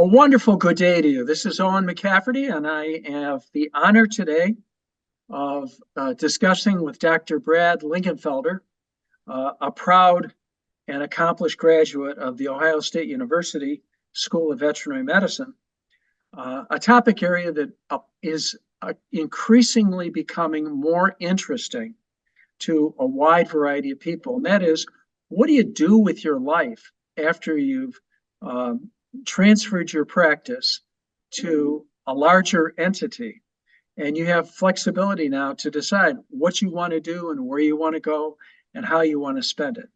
A wonderful good day to you. This is Owen McCafferty, and I have the honor today of discussing with Dr. Brad Lingenfelter, a proud and accomplished graduate of the Ohio State University School of Veterinary Medicine, a topic area that is increasingly becoming more interesting to a wide variety of people. And that is, what do you do with your life after you've transferred your practice to a larger entity, and you have flexibility now to decide what you want to do and where you want to go and how you want to spend it.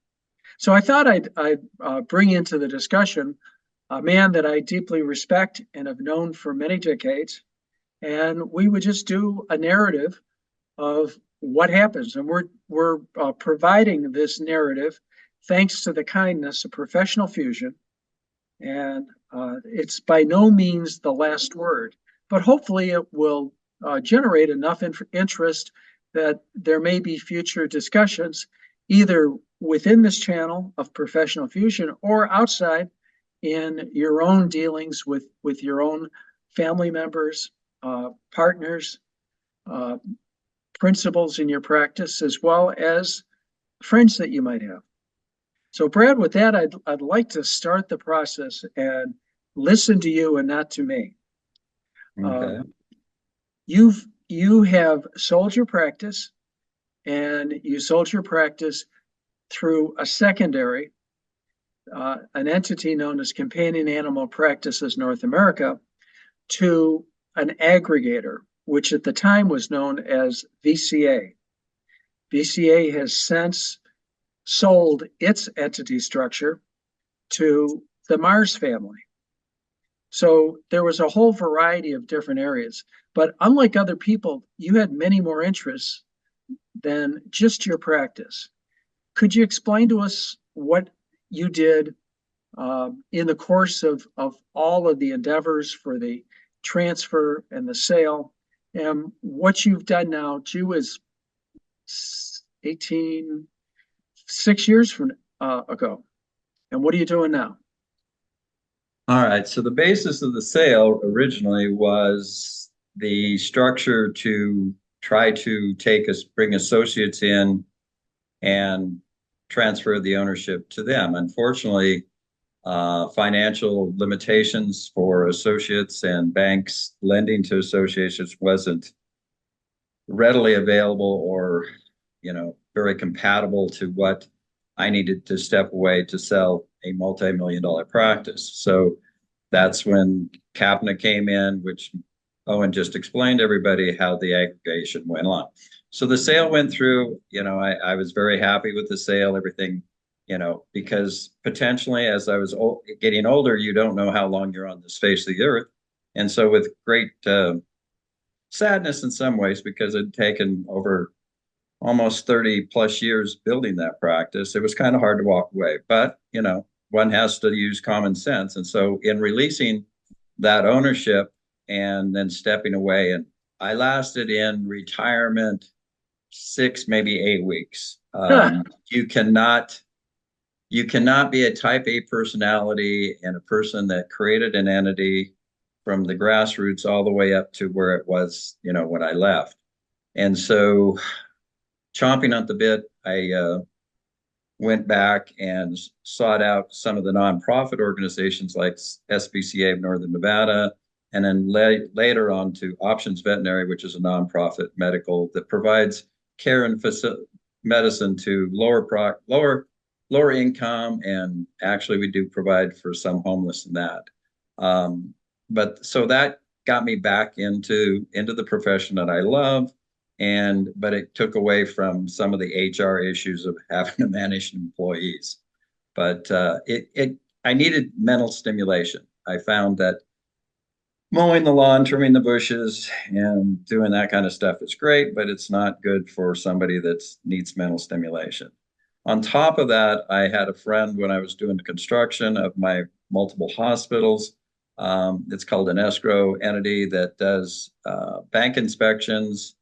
So I thought I'd bring into the discussion a man that I deeply respect and have known for many decades, and we would just do a narrative of what happens. And we're providing this narrative thanks to the kindness of Professional Fusion. And it's by no means the last word, but hopefully it will generate enough interest that there may be future discussions, either within this channel of Professional Fusion or outside in your own dealings with your own family members, partners, principals in your practice, as well as friends that you might have. So Brad, with that, I'd like to start the process and listen to you and not to me. Okay. You have sold your practice, and you sold your practice through a secondary, an entity known as Companion Animal Practices North America, to an aggregator, which at the time was known as VCA. VCA has since sold its entity structure to the Mars family. So there was a whole variety of different areas. But unlike other people, you had many more interests than just your practice. Could you explain to us what you did in the course of all of the endeavors for the transfer and the sale, and what you've done now? Ju is 6 years from ago. And what are you doing now? All right. So the basis of the sale originally was the structure to try to bring associates in and transfer the ownership to them. Unfortunately, financial limitations for associates and banks lending to associations wasn't readily available or, very compatible to what I needed to step away to sell a multi-million-dollar practice. So that's when CAPNA came in, which Owen just explained to everybody how the aggregation went on. So the sale went through. I was very happy with the sale, everything, because potentially as I was getting older, you don't know how long you're on this face of the earth. And so with great sadness in some ways, because it had taken over almost 30 plus years building that practice, it was kind of hard to walk away. But, one has to use common sense. And so in releasing that ownership and then stepping away, and I lasted in retirement 6, maybe 8 weeks. You cannot be a type A personality and a person that created an entity from the grassroots all the way up to where it was, when I left. And so chomping at the bit, I went back and sought out some of the nonprofit organizations like SPCA of Northern Nevada, and then later on to Options Veterinary, which is a nonprofit medical that provides care and medicine to lower income, and actually we do provide for some homeless in that. But so that got me back into the profession that I love. But it took away from some of the HR issues of having to manage employees. But I needed mental stimulation. I found that mowing the lawn, trimming the bushes, and doing that kind of stuff is great, but it's not good for somebody that needs mental stimulation. On top of that, I had a friend when I was doing the construction of my multiple hospitals. It's called an escrow entity that does bank inspections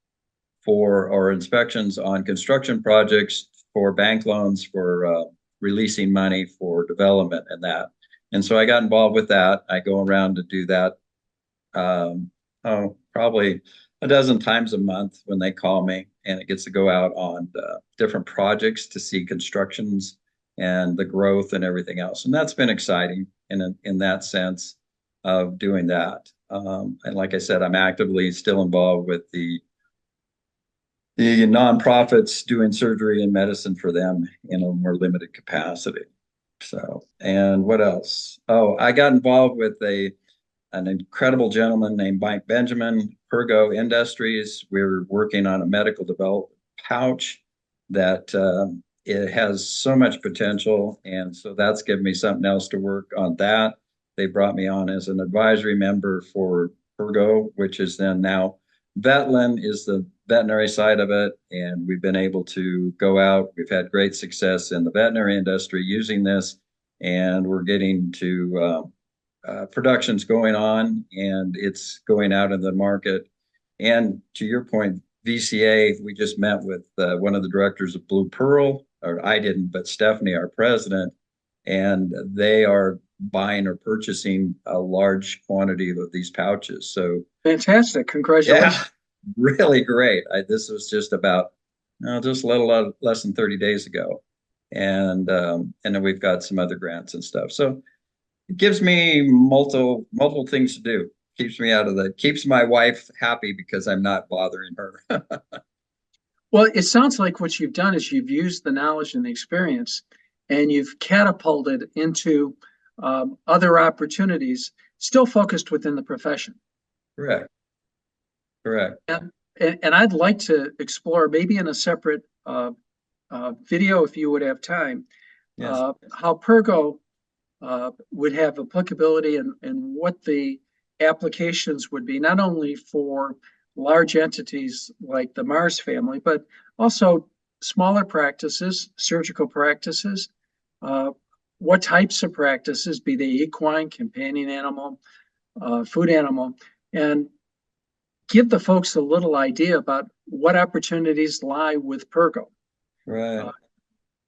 or inspections on construction projects, for bank loans, for releasing money for development and that. And so I got involved with that. I go around to do that, probably a dozen times a month when they call me, and it gets to go out on different projects to see constructions and the growth and everything else. And that's been exciting in that sense of doing that. And like I said, I'm actively still involved with the nonprofits doing surgery and medicine for them in a more limited capacity. So, and what else? Oh, I got involved with an incredible gentleman named Mike Benjamin, Pergo Industries. We're working on a medical development pouch that it has so much potential. And so that's given me something else to work on that. They brought me on as an advisory member for Pergo, which is then now Vetlin is the veterinary side of it. And we've been able to go out. We've had great success in the veterinary industry using this. And we're getting to production's going on and it's going out in the market. And to your point, VCA, we just met with one of the directors of Blue Pearl, or I didn't, but Stephanie, our president, and they are buying or purchasing a large quantity of these pouches. So Fantastic. Congratulations. yeah, really great. This was just about just a little less than 30 days ago. And then we've got some other grants and stuff. So it gives me multiple things to do. Keeps my wife happy because I'm not bothering her. Well, it sounds like what you've done is you've used the knowledge and the experience and you've catapulted into other opportunities, still focused within the profession. Correct. Correct. And I'd like to explore, maybe in a separate video, if you would have time, Yes. how Pergo would have applicability and what the applications would be, not only for large entities like the Mars family, but also smaller practices, surgical practices, what types of practices, be they equine, companion animal, food animal, and give the folks a little idea about what opportunities lie with Pergo. Right.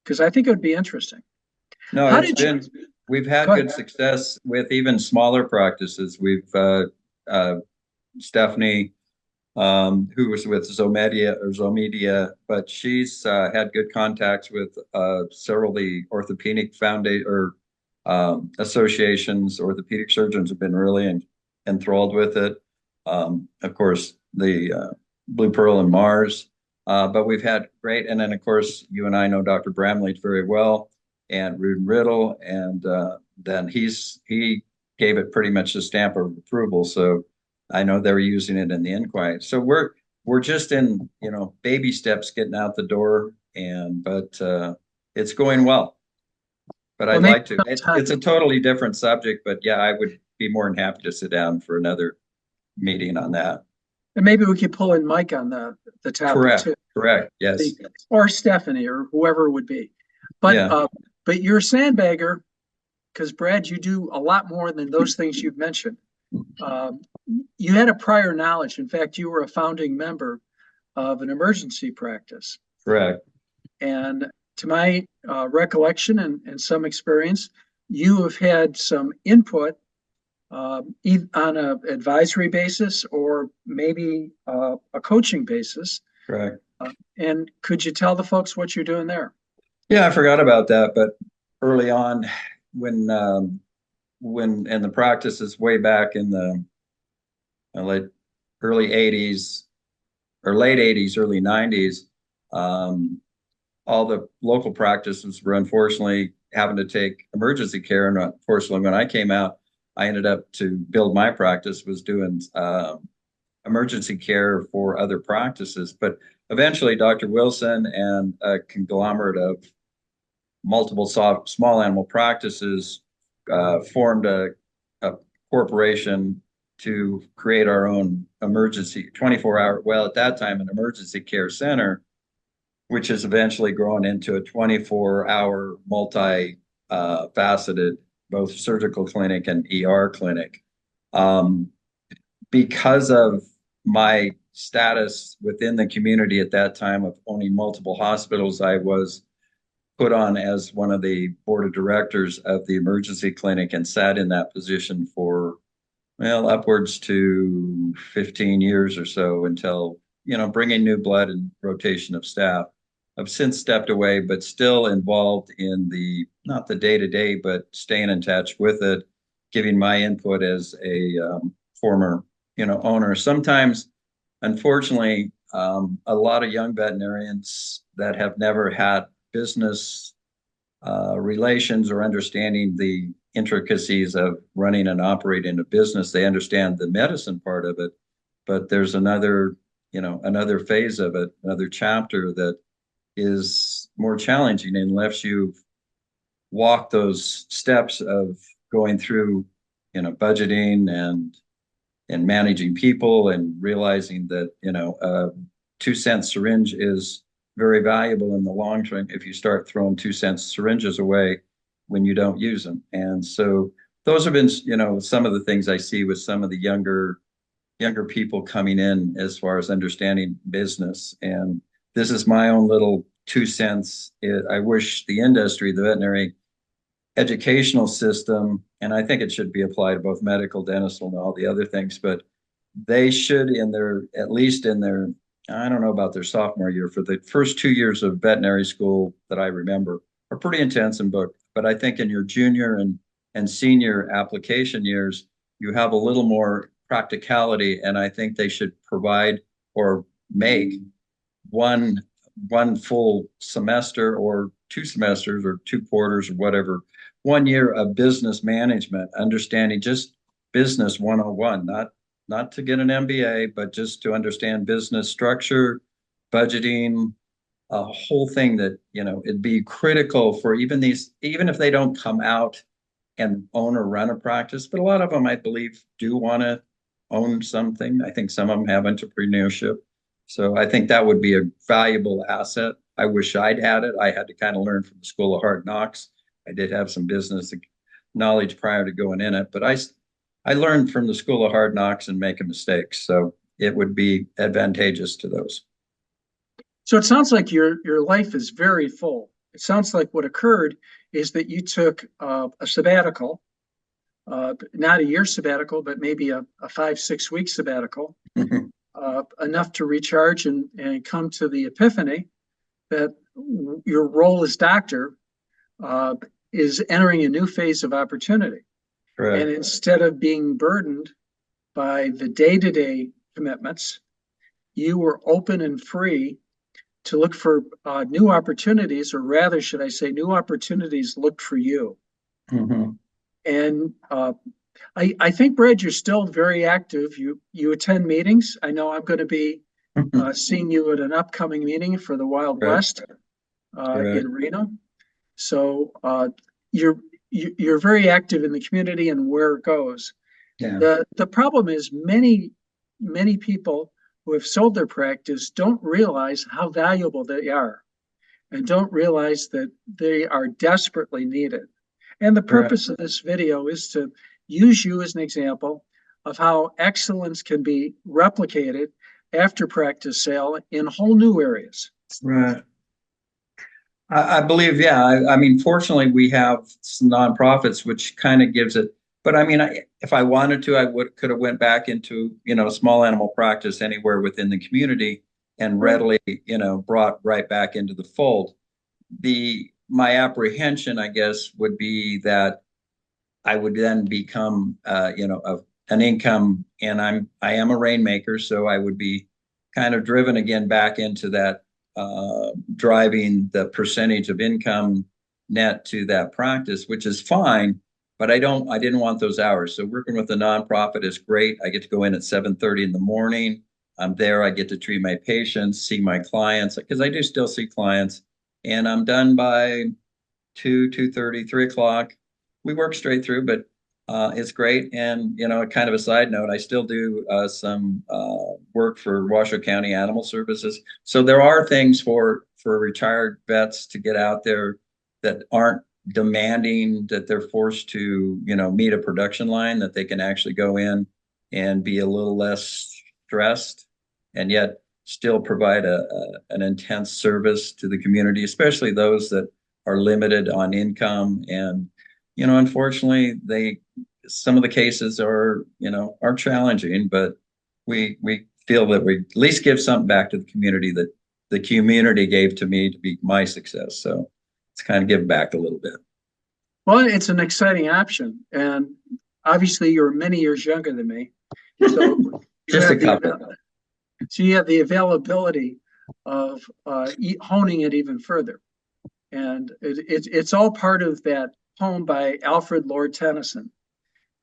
Because I think it would be interesting. No, we've had good success with even smaller practices. We've Stephanie, who was with Zomedia, but she's had good contacts with several of the orthopedic foundation or associations. Orthopedic surgeons have been really enthralled with it. Of course, the Blue Pearl and Mars, but we've had great. And then, of course, you and I know Dr. Bramley very well, and Rudin Riddle, and then he gave it pretty much the stamp of approval. So I know they're using it in the inquiry. So we're just in baby steps getting out the door, but it's going well. But I'd like to. It's a totally different subject, but yeah, I would be more than happy to sit down for another meeting on that. And maybe we could pull in Mike on the topic. Correct. Too. Correct. Yes. Or Stephanie or whoever it would be. But yeah. But you're a sandbagger because Brad, you do a lot more than those things you've mentioned. You had a prior knowledge. In fact, you were a founding member of an emergency practice. Correct. And to my recollection and some experience, you have had some input on an advisory basis or maybe a coaching basis. Correct. And could you tell the folks what you're doing there? Yeah, I forgot about that. But early on, when in the practices way back in the early 80s or late 80s, early 90s, all the local practices were unfortunately having to take emergency care. And unfortunately, when I came out, I ended up to build my practice, was doing emergency care for other practices. But eventually, Dr. Wilson and a conglomerate of multiple small animal practices formed a corporation to create our own emergency 24-hour, well, at that time, an emergency care center, which has eventually grown into a 24-hour multi-faceted, both surgical clinic and ER clinic. Because of my status within the community at that time of owning multiple hospitals, I was put on as one of the board of directors of the emergency clinic and sat in that position for, well, upwards to 15 years or so until, bringing new blood and rotation of staff. I've since stepped away, but still involved in not the day-to-day, but staying in touch with it, giving my input as a former, owner. Sometimes, unfortunately, a lot of young veterinarians that have never had business relations or understanding the intricacies of running and operating a business, they understand the medicine part of it, but there's another phase of it, another chapter that is more challenging unless you've walked those steps of going through, budgeting and managing people and realizing that, a 2-cent syringe is very valuable in the long term if you start throwing 2-cent syringes away when you don't use them. And so those have been, some of the things I see with some of the younger people coming in as far as understanding business. And this is my own little 2 cents. I wish the industry, the veterinary educational system, and I think it should be applied to both medical, dental, and all the other things, but they should at least in their, I don't know about their sophomore year, for the first 2 years of veterinary school that I remember are pretty intense in book. But I think in your junior and senior application years, you have a little more practicality, and I think they should provide or make one full semester or 2 semesters or 2 quarters or whatever, 1 year of business management, understanding just business 101, not to get an MBA, but just to understand business structure, budgeting, a whole thing that, it'd be critical for even if they don't come out and own or run a practice, but a lot of them, I believe, do want to own something. I think some of them have entrepreneurship. So I think that would be a valuable asset. I wish I'd had it. I had to kind of learn from the School of Hard Knocks. I did have some business knowledge prior to going in it, but I learned from the School of Hard Knocks and making mistakes. So it would be advantageous to those. So it sounds like your life is very full. It sounds like what occurred is that you took a sabbatical, not a year sabbatical, but maybe a 5-6 week sabbatical, enough to recharge and come to the epiphany that your role as doctor is entering a new phase of opportunity. Correct. And instead of being burdened by the day-to-day commitments, you were open and free to look for new opportunities, or rather, should I say, new opportunities looked for you. Mm-hmm. And I think, Brad, you're still very active. You attend meetings. I know I'm going to be seeing you at an upcoming meeting for the Wild West in Reno. So you're very active in the community and where it goes. Yeah. The problem is many people who have sold their practice don't realize how valuable they are and don't realize that they are desperately needed. And the purpose of this video is to use you as an example of how excellence can be replicated after practice sale in whole new areas. Right. I believe, yeah. I mean, fortunately, we have some nonprofits, which kind of gives it. But I mean, if I wanted to, I could have went back into, small animal practice anywhere within the community and readily, brought right back into the fold. My apprehension, I guess, would be that I would then become, an income, and I am a rainmaker, so I would be kind of driven again back into that, driving the percentage of income net to that practice, which is fine, but I didn't want those hours. So working with a nonprofit is great. I get to go in at 7:30 in the morning. I'm there. I get to treat my patients, see my clients, because I do still see clients, and I'm done by 2:30, 3 o'clock. We work straight through, but it's great. And, kind of a side note, I still do some work for Washoe County Animal Services. So there are things for retired vets to get out there that aren't demanding that they're forced to, meet a production line, that they can actually go in and be a little less stressed and yet still provide an intense service to the community, especially those that are limited on income, and unfortunately, some of the cases are are challenging, but we feel that we at least give something back to the community that the community gave to me to be my success. So it's kind of give back a little bit. Well, it's an exciting option, and obviously you're many years younger than me, so Just a couple. So you have the availability of honing it even further, and it's all part of that poem by Alfred Lord Tennyson,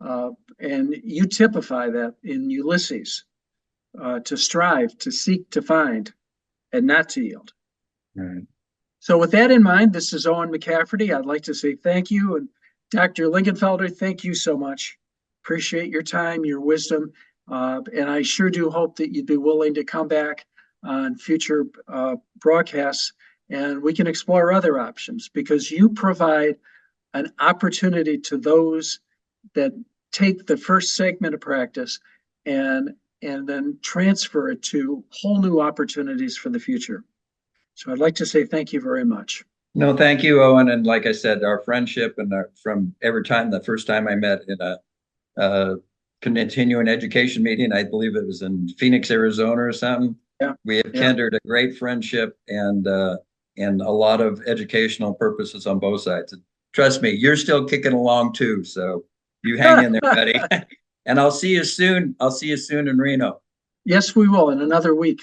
and you typify that in Ulysses, to strive, to seek, to find, and not to yield. Right. So with that in mind, this is Owen McCafferty. I'd like to say thank you. And Dr. Lingenfelter, thank you so much. Appreciate your time, your wisdom. And I sure do hope that you'd be willing to come back on future broadcasts and we can explore other options, because you provide an opportunity to those that take the first segment of practice and then transfer it to whole new opportunities for the future. So I'd like to say thank you very much. No, thank you, Owen. And like I said, our friendship and from every time, the first time I met in a continuing education meeting, I believe it was in Phoenix, Arizona or something. Yeah. We have kindled a great friendship and a lot of educational purposes on both sides. And trust me, you're still kicking along too. So you hang in there, buddy. And I'll see you soon. I'll see you soon in Reno. Yes, we will in another week.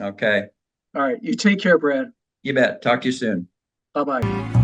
Okay. All right. You take care, Brad. You bet. Talk to you soon. Bye-bye.